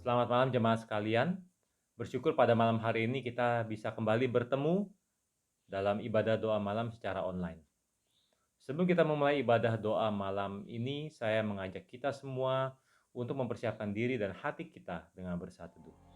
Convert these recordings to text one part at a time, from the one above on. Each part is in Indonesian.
Selamat malam jemaat sekalian. Bersyukur pada malam hari ini kita bisa kembali bertemu dalam ibadah doa malam secara online. Sebelum kita memulai ibadah doa malam ini, saya mengajak kita semua untuk mempersiapkan diri dan hati kita dengan bersatu teduh.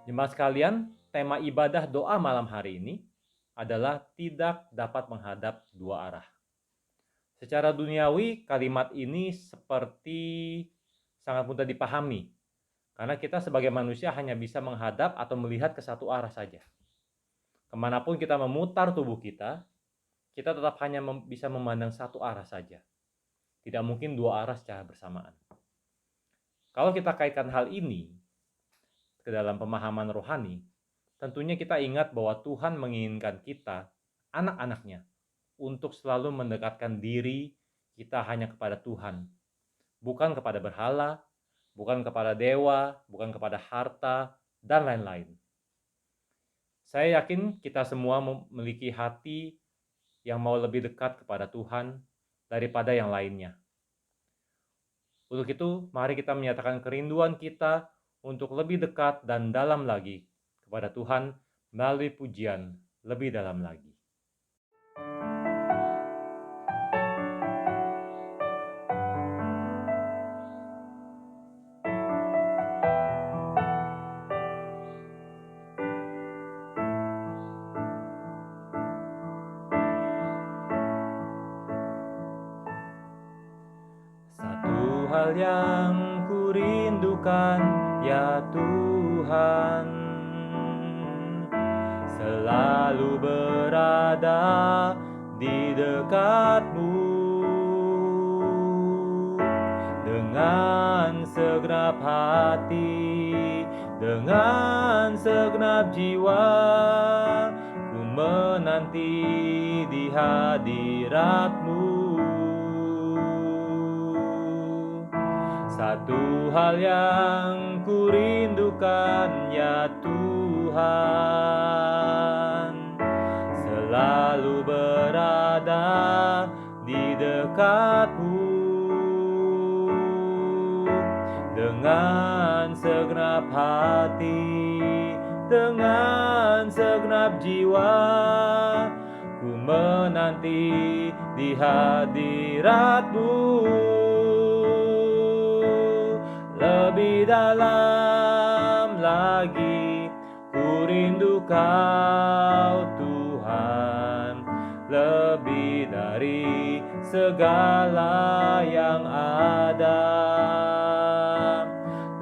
Jemaat sekalian, tema ibadah doa malam hari ini adalah tidak dapat menghadap dua arah. Secara duniawi, kalimat ini seperti sangat mudah dipahami, karena kita sebagai manusia hanya bisa menghadap atau melihat ke satu arah saja. Kemanapun kita memutar tubuh kita tetap hanya bisa memandang satu arah saja. Tidak mungkin dua arah secara bersamaan. Kalau kita kaitkan hal ini ke dalam pemahaman rohani, tentunya kita ingat bahwa Tuhan menginginkan kita, anak-anaknya, untuk selalu mendekatkan diri kita hanya kepada Tuhan. Bukan kepada berhala, bukan kepada dewa, bukan kepada harta, dan lain-lain. Saya yakin kita semua memiliki hati yang mau lebih dekat kepada Tuhan daripada yang lainnya. Untuk itu, mari kita menyatakan kerinduan kita untuk lebih dekat dan dalam lagi kepada Tuhan melalui pujian lebih dalam lagi. Satu hal yang kurindukan, ya Tuhan, selalu berada di dekat-Mu. Dengan segenap hati, dengan segenap jiwa, ku menanti di hadirat-Mu. Satu hal yang kurindukan, ya Tuhan, selalu berada di dekat-Mu. Dengan segenap hati, dengan segenap jiwa, ku menanti di hadirat-Mu. Lebih dalam lagi, ku rindu Kau Tuhan, lebih dari segala yang ada.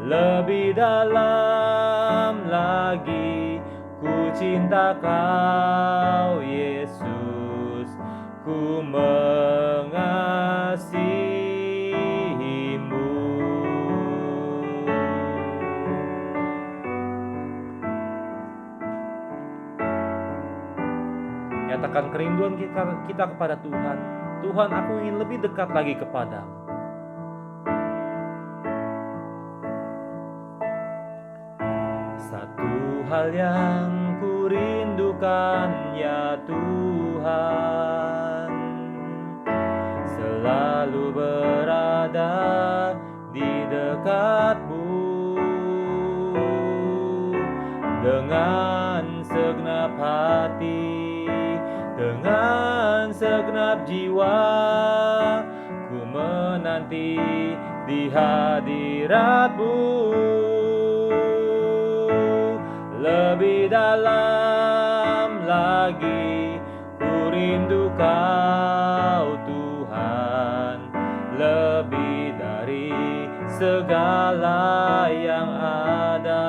Lebih dalam lagi, ku cinta Kau Yesus, ku mengasihi-Mu. Nyatakan kerinduan kita kepada Tuhan. Tuhan, aku ingin lebih dekat lagi kepadamu. Satu hal yang kurindukan, ya Tuhan, selalu berada di dekat-Mu. Dengan segenap hati, dengan segenap jiwa, ku menanti di hadirat-Mu. Lebih dalam lagi, ku rindu Kau Tuhan, lebih dari segala yang ada.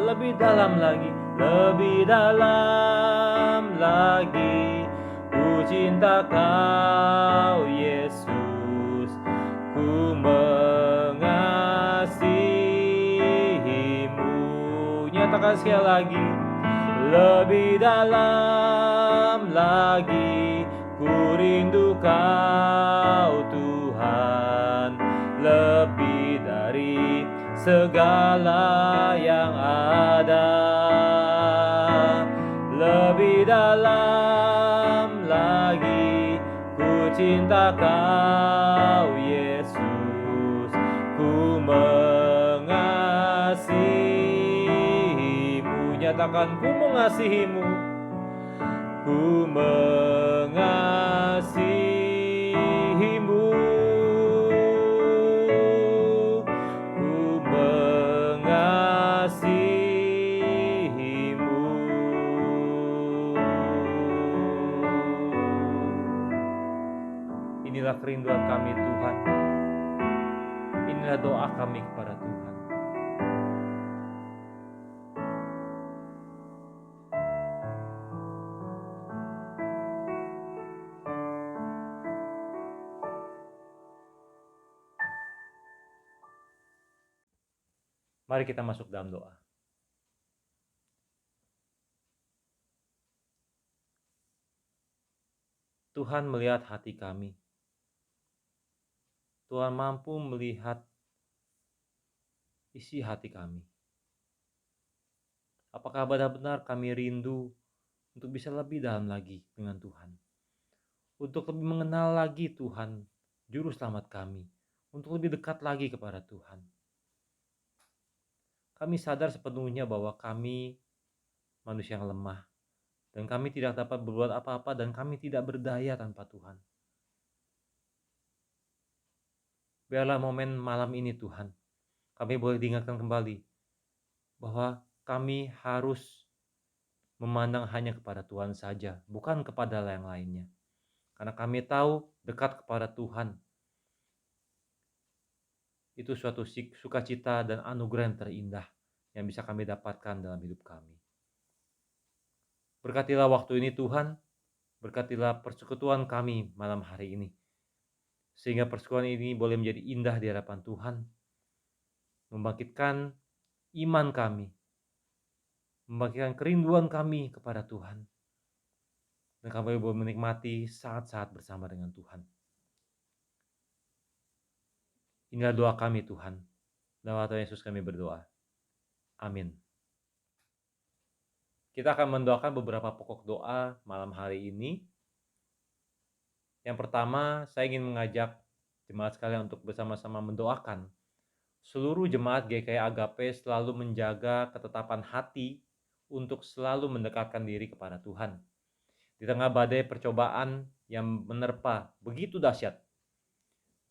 Lebih dalam lagi, lebih dalam lagi, ku cinta Kau Yesus, ku mengasihimu. Nyatakan sekali lagi, lebih dalam lagi, ku rindu Kau Tuhan, lebih dari segala yang ada. Lebih dalam lagi, ku cinta Kau Yesus, ku mengasihimu. Nyatakan, ku mengasihimu, ku mengasihimu, ku mengasihimu. Inilah kerinduan kami Tuhan, inilah doa kami kepada Tuhan. Mari kita masuk dalam doa. Tuhan melihat hati kami. Tuhan mampu melihat isi hati kami. Apakah benar-benar kami rindu untuk bisa lebih dalam lagi dengan Tuhan? Untuk lebih mengenal lagi Tuhan, Juru Selamat kami. Untuk lebih dekat lagi kepada Tuhan. Kami sadar sepenuhnya bahwa kami manusia yang lemah. Dan kami tidak dapat berbuat apa-apa dan kami tidak berdaya tanpa Tuhan. Biarlah momen malam ini Tuhan, kami boleh diingatkan kembali bahwa kami harus memandang hanya kepada Tuhan saja, bukan kepada yang lainnya. Karena kami tahu dekat kepada Tuhan itu suatu sukacita dan anugerah yang terindah yang bisa kami dapatkan dalam hidup kami. Berkatilah waktu ini Tuhan, berkatilah persekutuan kami malam hari ini. Sehingga persekutuan ini boleh menjadi indah di hadapan Tuhan, membangkitkan iman kami, membangkitkan kerinduan kami kepada Tuhan. Dan kami boleh menikmati saat-saat bersama dengan Tuhan. Inilah doa kami Tuhan. Dalam Tuhan Yesus kami berdoa. Amin. Kita akan mendoakan beberapa pokok doa malam hari ini. Yang pertama, saya ingin mengajak jemaat sekalian untuk bersama-sama mendoakan seluruh jemaat GKI Agape selalu menjaga ketetapan hati untuk selalu mendekatkan diri kepada Tuhan. Di tengah badai percobaan yang menerpa begitu dahsyat,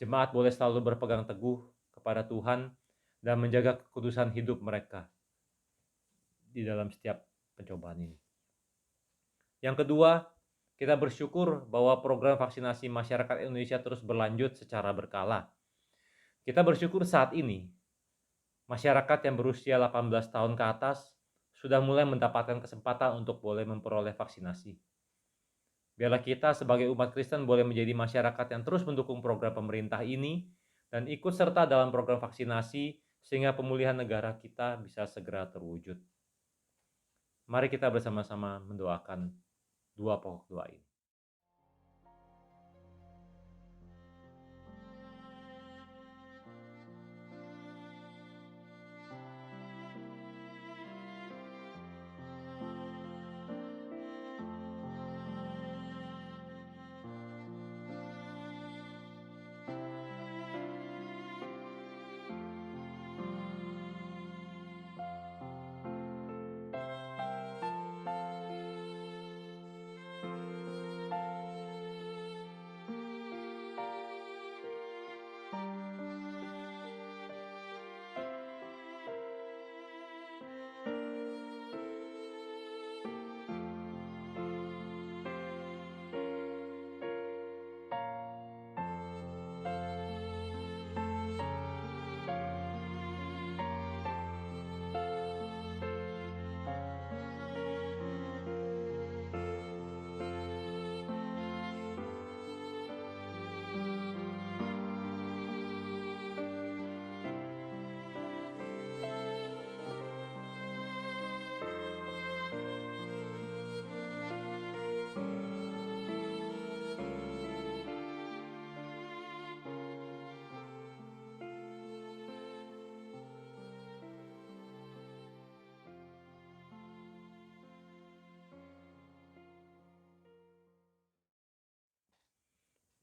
jemaat boleh selalu berpegang teguh kepada Tuhan dan menjaga kekudusan hidup mereka di dalam setiap pencobaan ini. Yang kedua, kita bersyukur bahwa program vaksinasi masyarakat Indonesia terus berlanjut secara berkala. Kita bersyukur saat ini, masyarakat yang berusia 18 tahun ke atas sudah mulai mendapatkan kesempatan untuk boleh memperoleh vaksinasi. Biarlah kita sebagai umat Kristen boleh menjadi masyarakat yang terus mendukung program pemerintah ini dan ikut serta dalam program vaksinasi sehingga pemulihan negara kita bisa segera terwujud. Mari kita bersama-sama mendoakan dua pokok doa ini.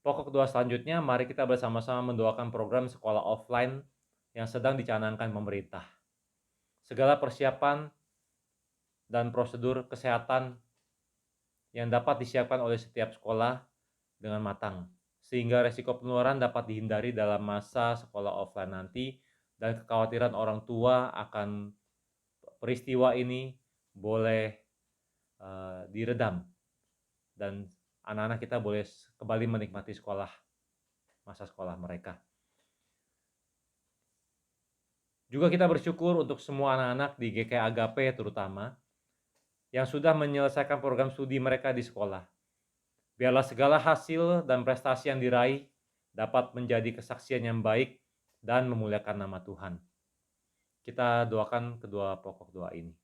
Pokok doa selanjutnya, mari kita bersama-sama mendoakan program sekolah offline yang sedang dicanangkan pemerintah. Segala persiapan dan prosedur kesehatan yang dapat disiapkan oleh setiap sekolah dengan matang, sehingga resiko penularan dapat dihindari dalam masa sekolah offline nanti, dan kekhawatiran orang tua akan peristiwa ini boleh diredam, dan anak-anak kita boleh kembali menikmati masa sekolah mereka. Juga kita bersyukur untuk semua anak-anak di GKI Agape terutama yang sudah menyelesaikan program studi mereka di sekolah. Biarlah segala hasil dan prestasi yang diraih dapat menjadi kesaksian yang baik dan memuliakan nama Tuhan. Kita doakan kedua pokok doa ini.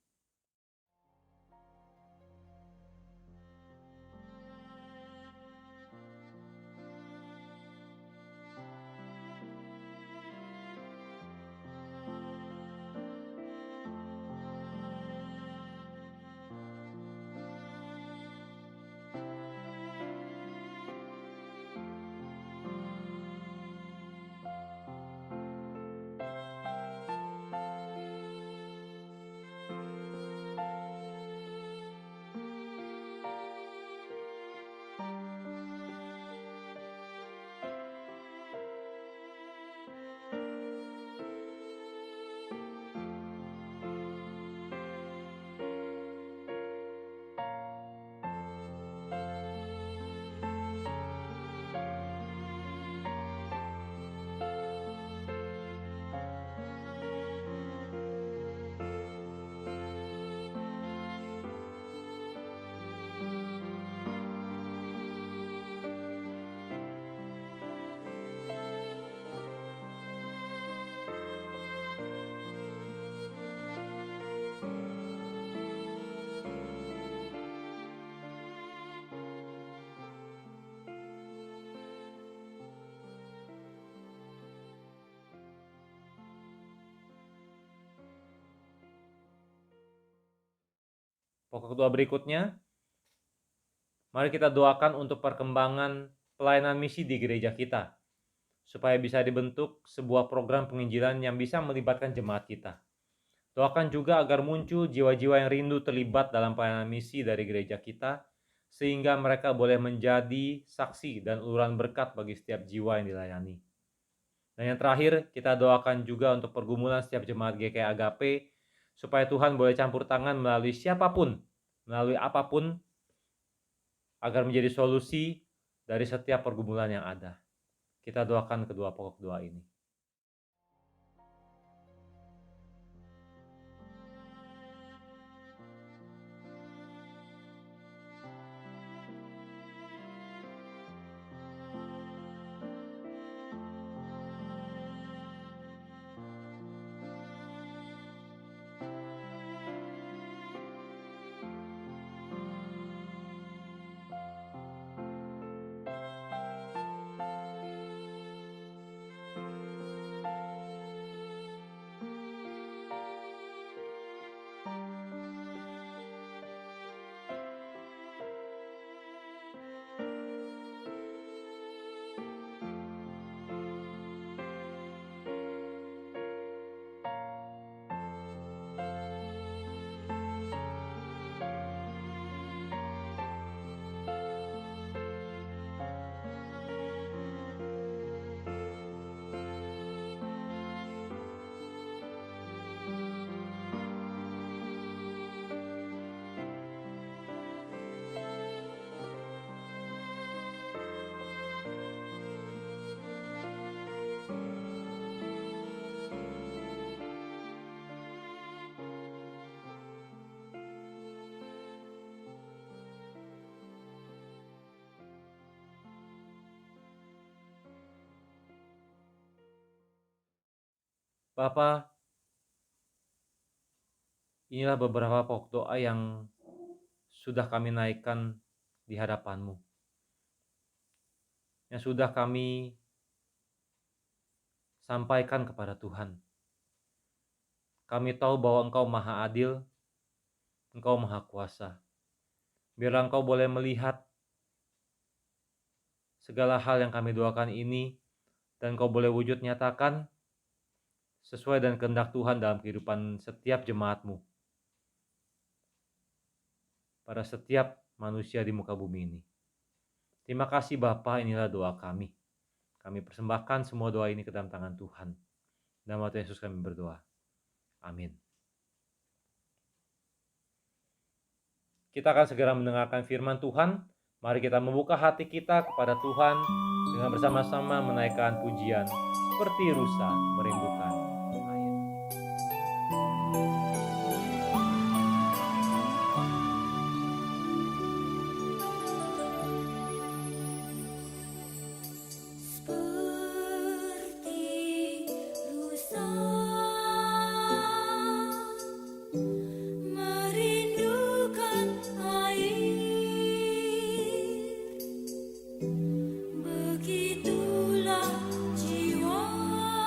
Pokok doa berikutnya, mari kita doakan untuk perkembangan pelayanan misi di gereja kita, supaya bisa dibentuk sebuah program penginjilan yang bisa melibatkan jemaat kita. Doakan juga agar muncul jiwa-jiwa yang rindu terlibat dalam pelayanan misi dari gereja kita, sehingga mereka boleh menjadi saksi dan uluran berkat bagi setiap jiwa yang dilayani. Dan yang terakhir, kita doakan juga untuk pergumulan setiap jemaat GKI Agape, supaya Tuhan boleh campur tangan melalui siapapun, melalui apapun, agar menjadi solusi dari setiap pergumulan yang ada. Kita doakan kedua pokok doa ini. Bapa, inilah beberapa pokok doa yang sudah kami naikkan di hadapan-Mu, yang sudah kami sampaikan kepada Tuhan. Kami tahu bahwa Engkau Maha Adil, Engkau Maha Kuasa. Biarlah Engkau boleh melihat segala hal yang kami doakan ini, dan Kau boleh wujud nyatakan sesuai dengan kehendak Tuhan dalam kehidupan setiap jemaat-Mu, pada setiap manusia di muka bumi ini. Terima kasih Bapa, inilah doa kami. Kami persembahkan semua doa ini ke dalam tangan Tuhan. Dalam nama Yesus kami berdoa. Amin. Kita akan segera mendengarkan firman Tuhan. Mari kita membuka hati kita kepada Tuhan dengan bersama-sama menaikkan pujian seperti rusa merindukan air. Begitulah jiwaku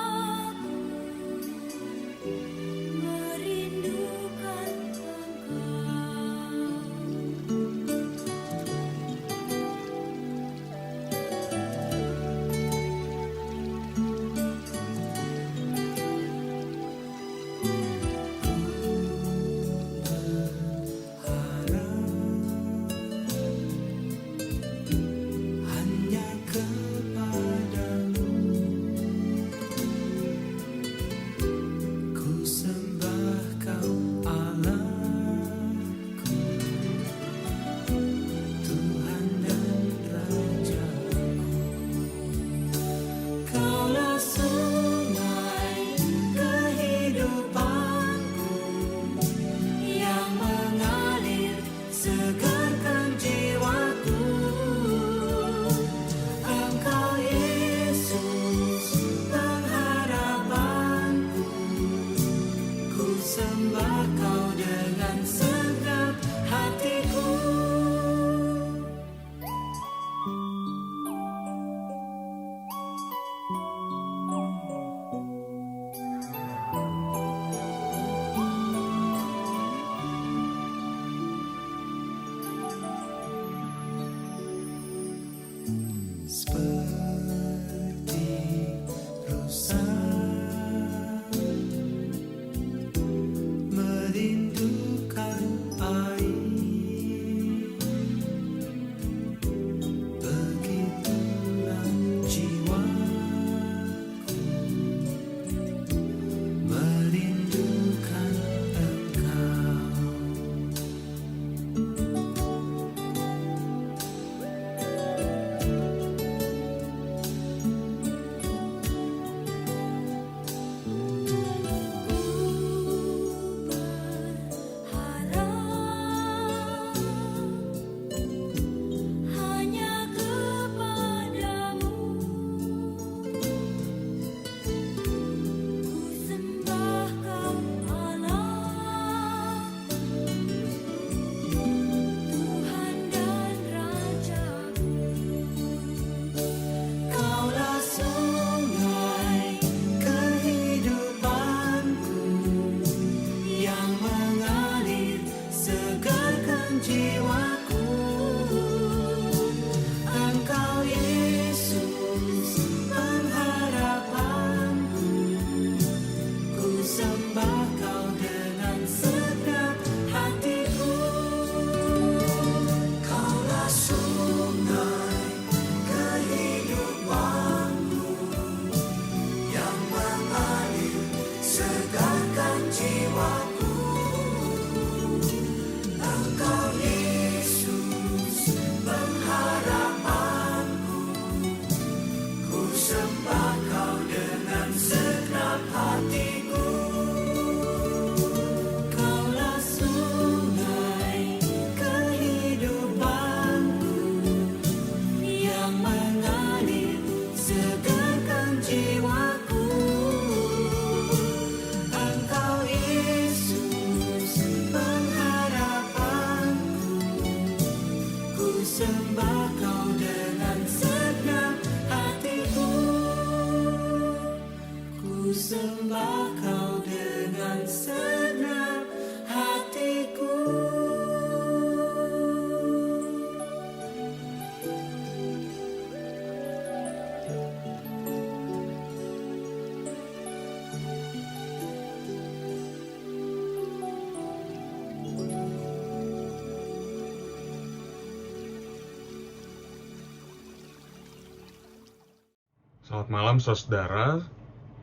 Selamat malam saudara.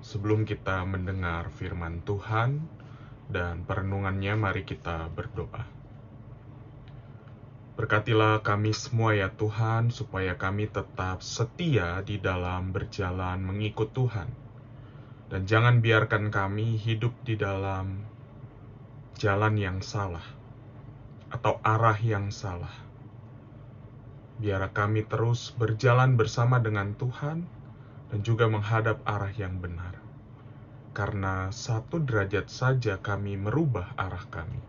Sebelum kita mendengar firman Tuhan dan perenungannya, mari kita berdoa. Berkatilah kami semua ya Tuhan, supaya kami tetap setia di dalam berjalan mengikut Tuhan. Dan jangan biarkan kami hidup di dalam jalan yang salah atau arah yang salah. Biar kami terus berjalan bersama dengan Tuhan dan juga menghadap arah yang benar. Karena 1 derajat saja kami merubah arah kami.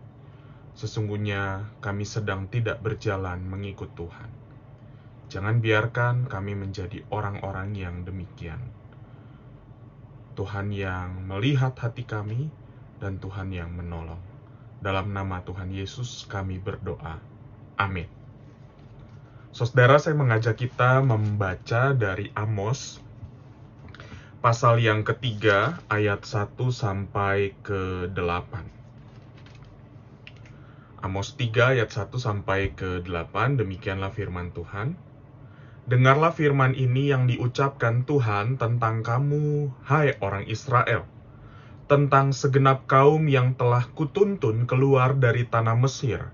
Sesungguhnya kami sedang tidak berjalan mengikut Tuhan. Jangan biarkan kami menjadi orang-orang yang demikian. Tuhan yang melihat hati kami dan Tuhan yang menolong. Dalam nama Tuhan Yesus kami berdoa. Amin. Saudara, saya mengajak kita membaca dari Amos pasal yang ketiga ayat 1 sampai ke 8. Amos 3 ayat 1 sampai ke 8, demikianlah firman Tuhan. Dengarlah firman ini yang diucapkan Tuhan tentang kamu, hai orang Israel, tentang segenap kaum yang telah kutuntun keluar dari tanah Mesir.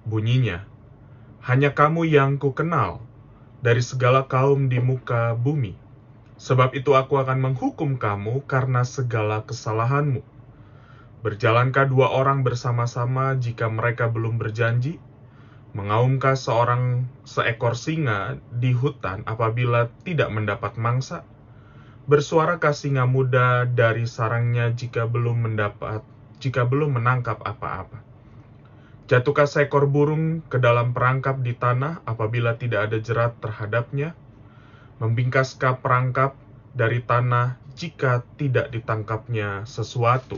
Bunyinya, hanya kamu yang kukenal dari segala kaum di muka bumi. Sebab itu aku akan menghukum kamu karena segala kesalahanmu. Berjalankah 2 orang bersama-sama jika mereka belum berjanji? Mengaumkah seekor singa di hutan apabila tidak mendapat mangsa? Bersuarakah singa muda dari sarangnya jika belum menangkap apa-apa? Jatuhkah seekor burung ke dalam perangkap di tanah apabila tidak ada jerat terhadapnya? Membingkaskah perangkap dari tanah jika tidak ditangkapnya sesuatu?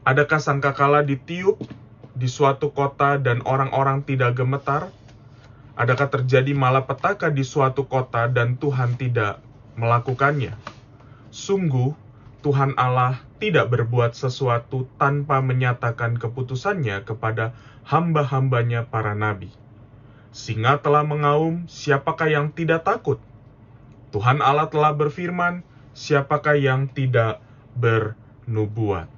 Adakah sangkakala ditiup di suatu kota dan orang-orang tidak gemetar? Adakah terjadi malapetaka di suatu kota dan Tuhan tidak melakukannya? Sungguh, Tuhan Allah tidak berbuat sesuatu tanpa menyatakan keputusannya kepada hamba-hambanya para nabi. Singa telah mengaum, siapakah yang tidak takut? Tuhan Allah telah berfirman, siapakah yang tidak bernubuat?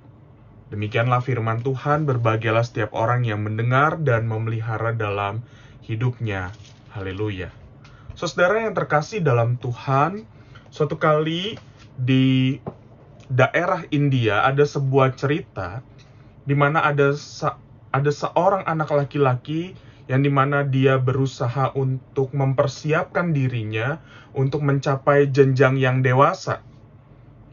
Demikianlah firman Tuhan, berbahagialah setiap orang yang mendengar dan memelihara dalam hidupnya. Haleluya. Saudara yang terkasih dalam Tuhan, suatu kali di daerah India ada sebuah cerita di mana ada seorang anak laki-laki yang dimana dia berusaha untuk mempersiapkan dirinya untuk mencapai jenjang yang dewasa,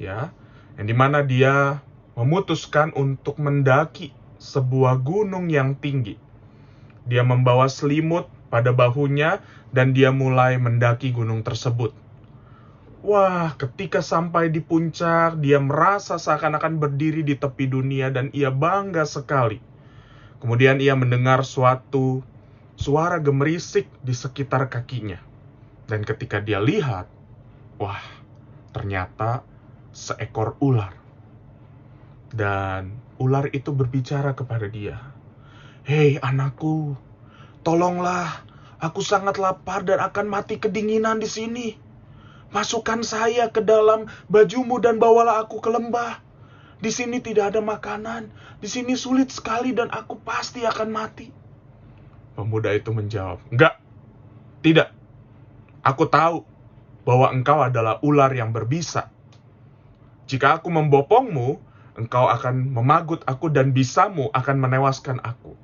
ya, yang dimana dia memutuskan untuk mendaki sebuah gunung yang tinggi. Dia membawa selimut pada bahunya dan dia mulai mendaki gunung tersebut. Wah, ketika sampai di puncak, dia merasa seakan-akan berdiri di tepi dunia dan ia bangga sekali. Kemudian ia mendengar suatu suara gemerisik di sekitar kakinya. Dan ketika dia lihat, wah, ternyata seekor ular. Dan ular itu berbicara kepada dia. Hei anakku, tolonglah, aku sangat lapar dan akan mati kedinginan di sini. Masukkan saya ke dalam bajumu dan bawalah aku ke lembah. Di sini tidak ada makanan, di sini sulit sekali dan aku pasti akan mati. Pemuda itu menjawab, enggak, tidak. Aku tahu bahwa engkau adalah ular yang berbisa. Jika aku membopongmu, engkau akan memagut aku dan bisamu akan menewaskan aku.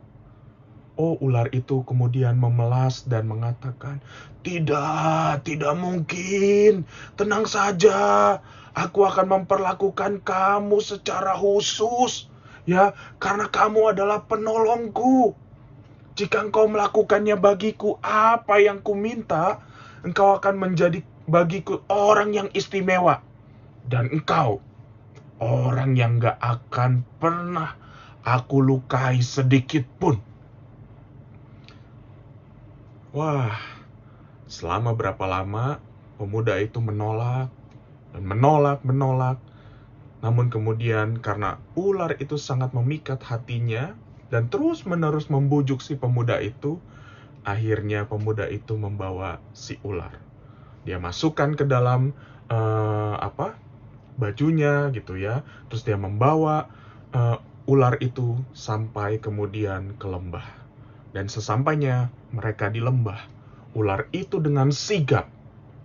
Oh, ular itu kemudian memelas dan mengatakan, tidak mungkin, tenang saja, aku akan memperlakukan kamu secara khusus, ya, karena kamu adalah penolongku. Jika engkau melakukannya bagiku apa yang kuminta, engkau akan menjadi bagiku orang yang istimewa. Dan engkau, orang yang gak akan pernah aku lukai sedikit pun. Wah, selama berapa lama pemuda itu menolak dan menolak. Namun kemudian karena ular itu sangat memikat hatinya dan terus-menerus membujuk si pemuda itu, akhirnya pemuda itu membawa si ular. Dia masukkan ke dalam bajunya gitu ya. Terus dia membawa ular itu sampai kemudian ke lembah. Dan sesampainya mereka di lembah, ular itu dengan sigap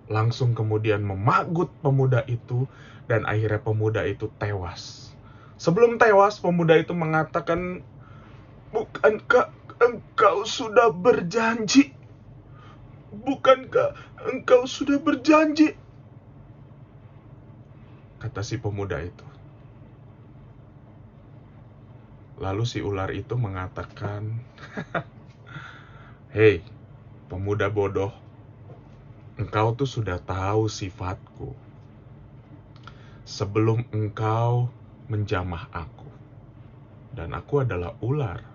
langsung kemudian memagut pemuda itu, dan akhirnya pemuda itu tewas. Sebelum tewas, pemuda itu mengatakan, "Bukankah engkau sudah berjanji? Bukankah engkau sudah berjanji?" Kata si pemuda itu. Lalu si ular itu mengatakan, "Hei, pemuda bodoh, engkau tuh sudah tahu sifatku sebelum engkau menjamah aku. Dan aku adalah ular,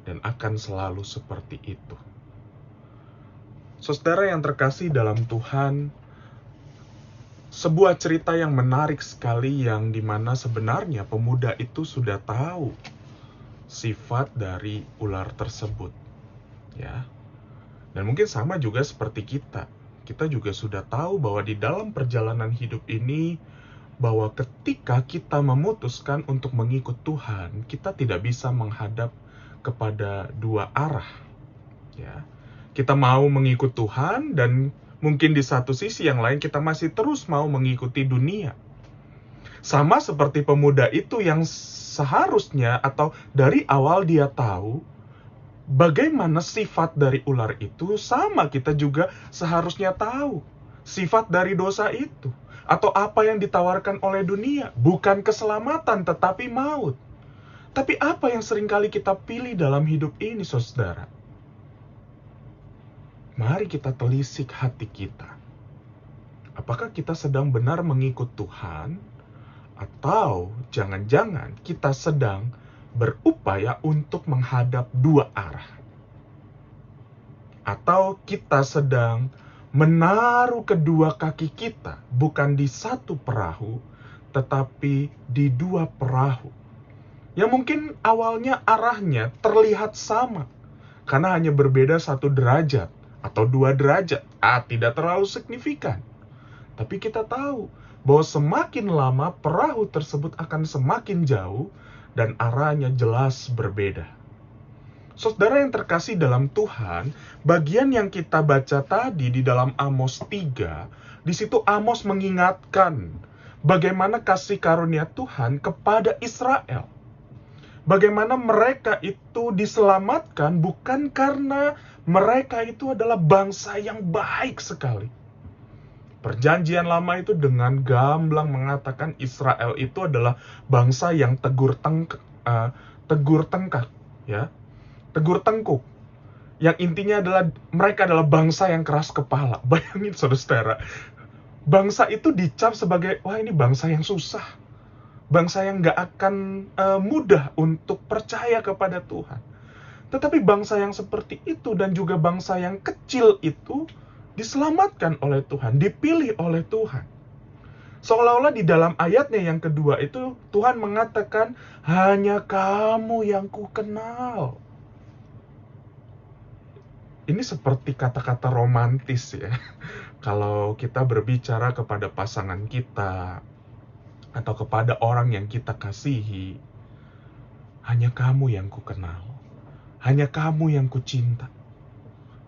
dan akan selalu seperti itu." Saudara yang terkasih dalam Tuhan, sebuah cerita yang menarik sekali, yang dimana sebenarnya pemuda itu sudah tahu sifat dari ular tersebut, ya. Dan mungkin sama juga seperti kita. Kita juga sudah tahu bahwa di dalam perjalanan hidup ini, bahwa ketika kita memutuskan untuk mengikut Tuhan, kita tidak bisa menghadap kepada dua arah, ya. Kita mau mengikut Tuhan, dan mungkin di satu sisi yang lain kita masih terus mau mengikuti dunia. Sama seperti pemuda itu yang seharusnya atau dari awal dia tahu bagaimana sifat dari ular itu, sama kita juga seharusnya tahu sifat dari dosa itu. Atau apa yang ditawarkan oleh dunia, bukan keselamatan tetapi maut. Tapi apa yang seringkali kita pilih dalam hidup ini, saudara? Mari kita telisik hati kita. Apakah kita sedang benar mengikut Tuhan? Atau jangan-jangan kita sedang berupaya untuk menghadap dua arah? Atau kita sedang menaruh kedua kaki kita bukan di satu perahu, tetapi di dua perahu, yang mungkin awalnya arahnya terlihat sama, karena hanya berbeda 1 derajat atau 2 derajat, tidak terlalu signifikan. Tapi kita tahu bahwa semakin lama perahu tersebut akan semakin jauh dan arahnya jelas berbeda. Saudara yang terkasih dalam Tuhan, bagian yang kita baca tadi di dalam Amos 3, di situ Amos mengingatkan bagaimana kasih karunia Tuhan kepada Israel. Bagaimana mereka itu diselamatkan bukan karena mereka itu adalah bangsa yang baik sekali. Perjanjian Lama itu dengan gamblang mengatakan Israel itu adalah bangsa yang tegur tengkuk, ya, tegur tengkuk. Yang intinya adalah mereka adalah bangsa yang keras kepala. Bayangin saudara, bangsa itu dicap sebagai, wah ini bangsa yang susah, bangsa yang gak akan mudah untuk percaya kepada Tuhan. Tetapi bangsa yang seperti itu dan juga bangsa yang kecil itu diselamatkan oleh Tuhan, dipilih oleh Tuhan. Seolah-olah di dalam ayatnya yang kedua itu Tuhan mengatakan, hanya kamu yang ku kenal. Ini seperti kata-kata romantis ya. Kalau kita berbicara kepada pasangan kita atau kepada orang yang kita kasihi, hanya kamu yang ku kenal, hanya kamu yang ku cinta.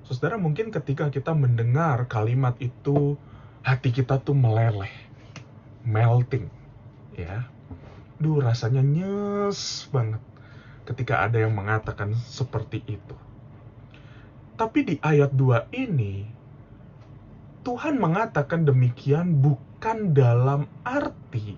Saudara, mungkin ketika kita mendengar kalimat itu, hati kita tuh meleleh, melting, ya. Duh, rasanya nyes banget ketika ada yang mengatakan seperti itu. Tapi di ayat 2 ini, Tuhan mengatakan demikian bukan dalam arti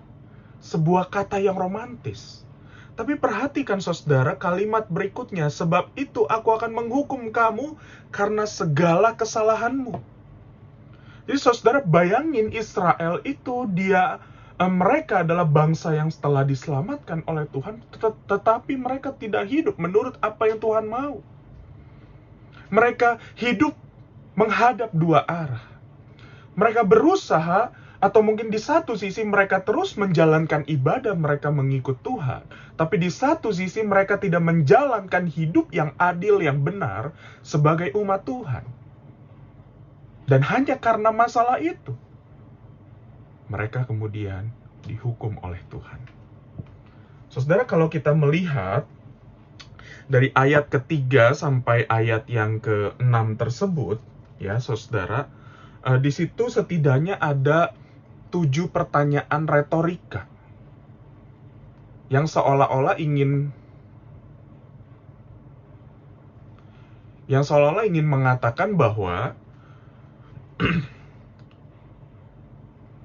sebuah kata yang romantis. Tapi perhatikan saudara kalimat berikutnya, sebab itu aku akan menghukum kamu karena segala kesalahanmu. Jadi saudara bayangin, Israel itu mereka adalah bangsa yang setelah diselamatkan oleh Tuhan, tetapi mereka tidak hidup menurut apa yang Tuhan mau. Mereka hidup menghadap dua arah. Mereka berusaha, atau mungkin di satu sisi mereka terus menjalankan ibadah, mereka mengikut Tuhan. Tapi di satu sisi mereka tidak menjalankan hidup yang adil, yang benar sebagai umat Tuhan. Dan hanya karena masalah itu, mereka kemudian dihukum oleh Tuhan. Saudara, kalau kita melihat dari ayat ketiga sampai ayat yang ke-6 tersebut, ya saudara, di situ setidaknya ada 7 pertanyaan retorika yang seolah-olah ingin mengatakan bahwa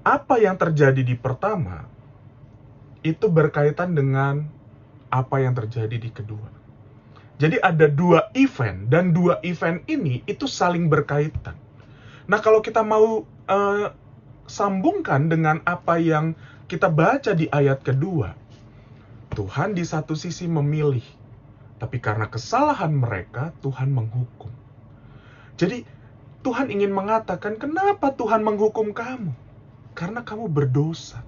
apa yang terjadi di pertama itu berkaitan dengan apa yang terjadi di kedua. Jadi ada 2 event, dan 2 event ini itu saling berkaitan. Nah, kalau kita mau sambungkan dengan apa yang kita baca di ayat kedua, Tuhan di satu sisi memilih, tapi karena kesalahan mereka, Tuhan menghukum. Jadi, Tuhan ingin mengatakan, kenapa Tuhan menghukum kamu? Karena kamu berdosa.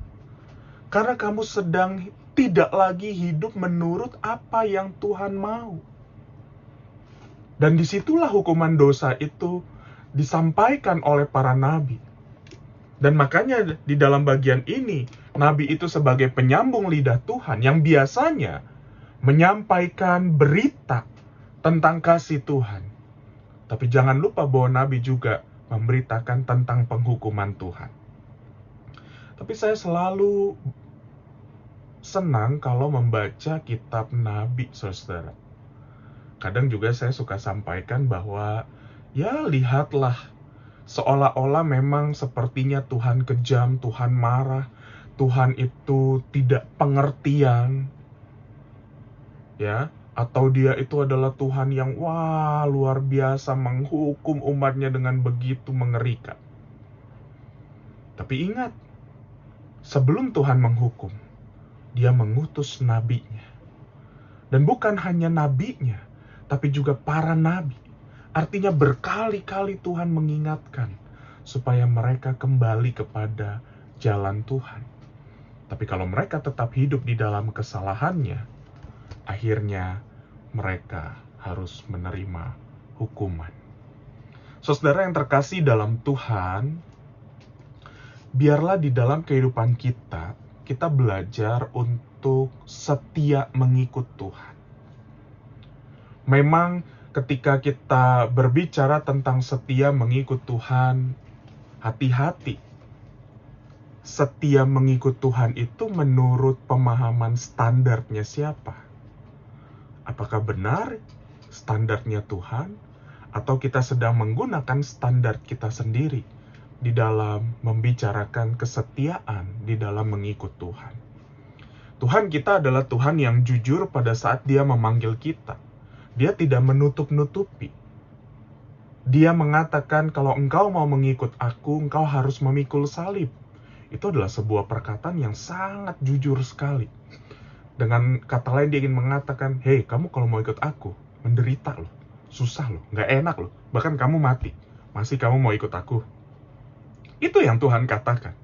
Karena kamu sedang tidak lagi hidup menurut apa yang Tuhan mau. Dan disitulah hukuman dosa itu disampaikan oleh para nabi. Dan makanya di dalam bagian ini, nabi itu sebagai penyambung lidah Tuhan yang biasanya menyampaikan berita tentang kasih Tuhan. Tapi jangan lupa bahwa nabi juga memberitakan tentang penghukuman Tuhan. Tapi saya selalu senang kalau membaca kitab nabi, saudara. Kadang juga saya suka sampaikan bahwa, ya lihatlah, seolah-olah memang sepertinya Tuhan kejam, Tuhan marah, Tuhan itu tidak pengertian, ya, atau dia itu adalah Tuhan yang luar biasa menghukum umatnya dengan begitu mengerikan. Tapi ingat, sebelum Tuhan menghukum, dia mengutus nabinya. Dan bukan hanya nabinya, tapi juga para nabi. Artinya berkali-kali Tuhan mengingatkan supaya mereka kembali kepada jalan Tuhan. Tapi kalau mereka tetap hidup di dalam kesalahannya, akhirnya mereka harus menerima hukuman. Saudara yang terkasih dalam Tuhan, biarlah di dalam kehidupan kita belajar untuk setia mengikut Tuhan. Memang ketika kita berbicara tentang setia mengikut Tuhan, hati-hati. Setia mengikut Tuhan itu menurut pemahaman standarnya siapa? Apakah benar standarnya Tuhan? Atau kita sedang menggunakan standar kita sendiri di dalam membicarakan kesetiaan di dalam mengikut Tuhan? Tuhan kita adalah Tuhan yang jujur pada saat Dia memanggil kita. Dia tidak menutup-nutupi. Dia mengatakan, kalau engkau mau mengikut aku, engkau harus memikul salib. Itu adalah sebuah perkataan yang sangat jujur sekali. Dengan kata lain, dia ingin mengatakan, hei, kamu kalau mau ikut aku, menderita loh, susah loh, nggak enak loh, bahkan kamu mati. Masih kamu mau ikut aku? Itu yang Tuhan katakan.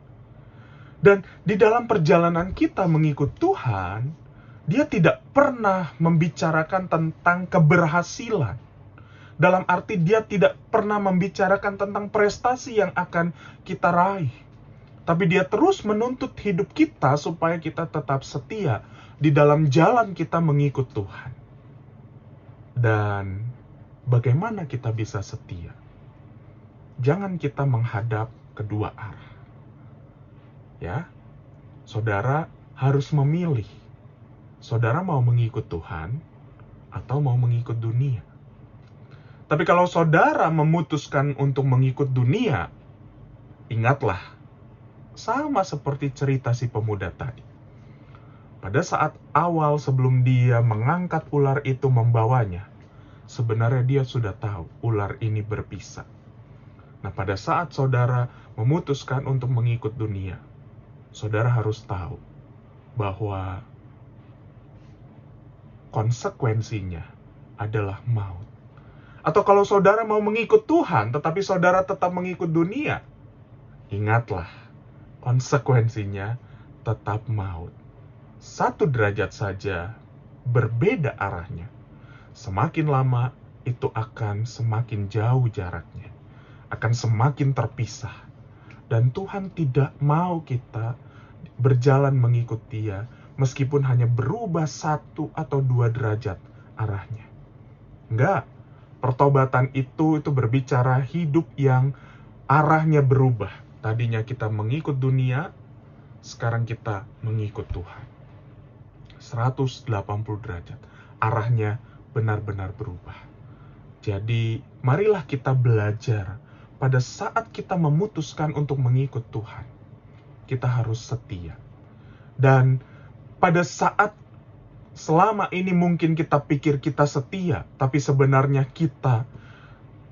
Dan di dalam perjalanan kita mengikut Tuhan, Dia tidak pernah membicarakan tentang keberhasilan. Dalam arti Dia tidak pernah membicarakan tentang prestasi yang akan kita raih. Tapi Dia terus menuntut hidup kita supaya kita tetap setia di dalam jalan kita mengikut Tuhan. Dan bagaimana kita bisa setia? Jangan kita menghadap kedua arah. Ya, saudara harus memilih. Saudara mau mengikut Tuhan atau mau mengikut dunia? Tapi kalau saudara memutuskan untuk mengikut dunia, ingatlah, sama seperti cerita si pemuda tadi. Pada saat awal sebelum dia mengangkat ular itu membawanya, sebenarnya dia sudah tahu ular ini berpisah. Nah, pada saat saudara memutuskan untuk mengikut dunia, saudara harus tahu bahwa konsekuensinya adalah maut. Atau kalau saudara mau mengikut Tuhan, tetapi saudara tetap mengikut dunia, ingatlah, konsekuensinya tetap maut. 1 derajat saja berbeda arahnya. Semakin lama, itu akan semakin jauh jaraknya. akan semakin terpisah. Dan Tuhan tidak mau kita berjalan mengikut Dia, meskipun hanya berubah 1 atau 2 derajat arahnya. Enggak, pertobatan itu berbicara hidup yang arahnya berubah. Tadinya kita mengikut dunia, sekarang kita mengikut Tuhan. 180 derajat. Arahnya benar-benar berubah. Jadi, marilah kita belajar pada saat kita memutuskan untuk mengikut Tuhan. Kita harus setia. Dan pada saat selama ini mungkin kita pikir kita setia, tapi sebenarnya kita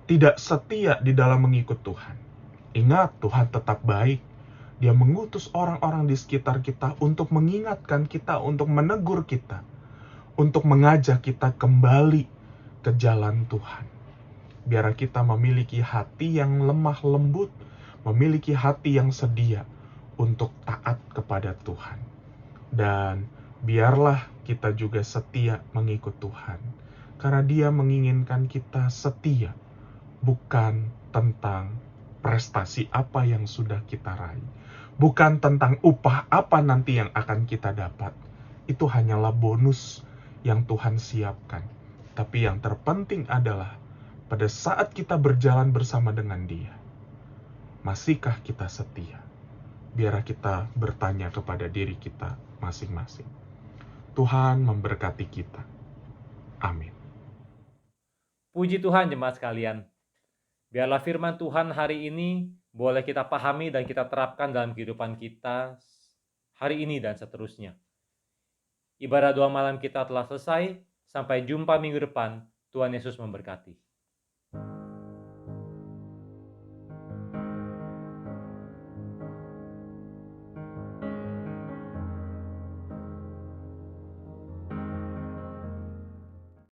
tidak setia di dalam mengikut Tuhan. Ingat, Tuhan tetap baik. Dia mengutus orang-orang di sekitar kita untuk mengingatkan kita, untuk menegur kita, untuk mengajak kita kembali ke jalan Tuhan. Biar kita memiliki hati yang lemah lembut, memiliki hati yang sedia untuk taat kepada Tuhan. Dan biarlah kita juga setia mengikut Tuhan, karena Dia menginginkan kita setia, bukan tentang prestasi apa yang sudah kita raih, bukan tentang upah apa nanti yang akan kita dapat. Itu hanyalah bonus yang Tuhan siapkan. Tapi yang terpenting adalah pada saat kita berjalan bersama dengan Dia, masihkah kita setia? Biar kita bertanya kepada diri kita masing-masing. Tuhan memberkati kita. Amin. Puji Tuhan jemaat sekalian. Biarlah firman Tuhan hari ini boleh kita pahami dan kita terapkan dalam kehidupan kita hari ini dan seterusnya. Ibadah doa malam kita telah selesai. Sampai jumpa minggu depan. Tuhan Yesus memberkati.